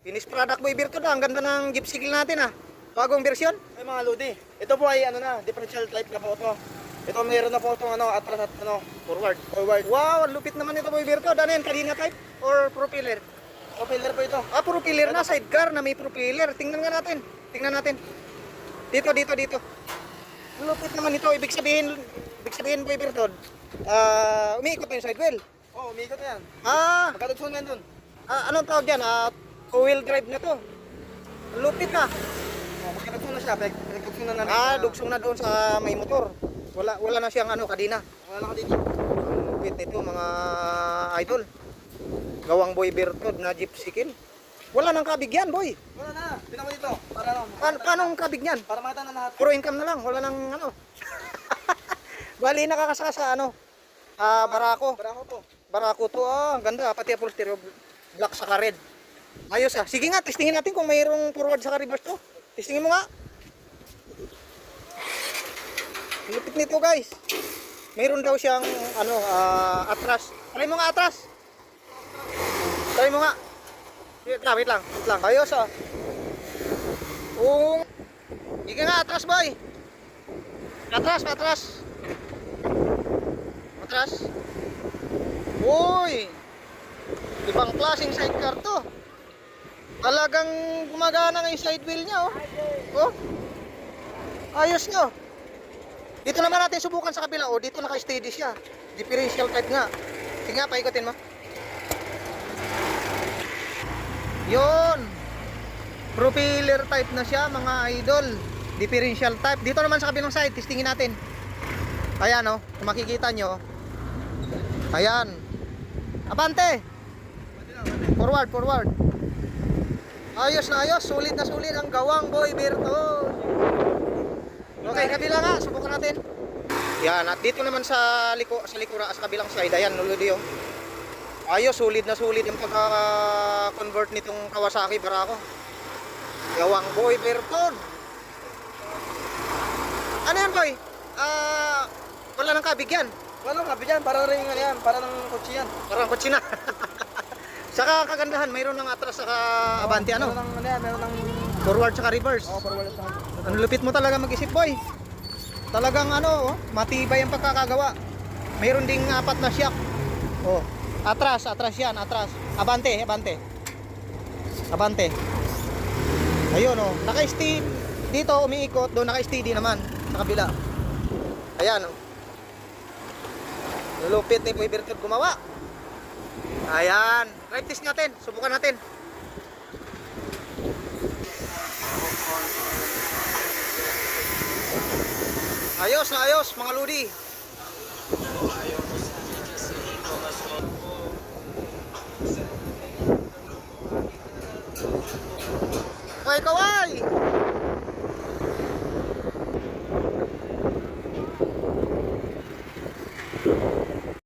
Finish product Boy Bertod ah. Ang ganda ng gypsy natin ah. Bagong version. Ay mga lodi. Ito po ay ano na, differential type na po ito. Ito meron na po itong ano, atras at ano, forward. Wow, ang lupit naman ito Boy Bertod. Ano yan? Kadena type or propiller? Propeller po ito. Ah, propiller na. Sidecar na may propiller. Tingnan nga natin. Tingnan natin. Dito. Ang lupit naman ito. Ibig sabihin Boy Bertod. Umiikot na yung sidewheel. Oo, umiikot na yan. Magkadugsungan yan dun. Anong tawag yan? Two-wheel drive na to. Ang lupit na. Magkadugsungan na siya. Pinagdugsungan na natin. Dugsong na doon sa may motor. Wala na siyang kadena. Wala ka dito. Ang lupit nito mga idol. Gawang Boy Bertod na gypsy kill. Wala nang kabig yan, boy. Wala na. Tingnan mo dito. Para ano. Paano ang kabig niyan? Para makita na lahat. Puro income na lang. Wala nang Bali nakakasaka sa barako. Barako to. Ang ganda. Pati upholstery black sa red. Ayos ah. Sige nga, testingin natin kung mayroong forward sa reverse to. Testingin mo nga. Lupit nito guys. Mayroon daw siyang atras. Try mo nga atras. Try mo nga. Wait lang. Ayos ah. Sige nga atras boy. Atras. Uy. Ibang klaseng sidecar to. Talagang gumagana ng side wheel niya oh. Ayos nyo. Dito naman natin subukan sa kabila dito naka-steady siya. Differential type nga. Sige nga, paikutin mo. Yun. Propiller type na siya mga idol. Differential type. Dito naman sa kabilang side, testingin natin. Ayan kung makikita nyo. Ayan. Abante. Forward. Ayos na ayos. Sulit na sulit ang gawang Boy Bertod. Okay, kabila nga. Subukan natin. Yan. At dito naman sa likura, sa kabilang side. Ayan, nulodi ayos, sulit na sulit yung pagka-convert nitong Kawasaki Barako. Gawang Boy Bertod. Ano yan, boy? Wala nang kabig yan. Wala ka bigyan. Para rin yan. Para ng kotse yan. Parang kotse na. Saka kagandahan, mayroon ng atras saka abante Meron ng forward saka reverse. forward at Ang lupit mo talaga mag-isip, boy. Talagang matibay ang pagkakagawa. Mayroon ding 4 na shock. Atras yan, atras. Abante. Ayun naka-steady. Dito umiikot, doon naka-steady naman sa kabila. Ayan Lupit ni Boy Bertod gumawa. Ayan, drive test natin, subukan natin. Ayos na ayos mga lodi.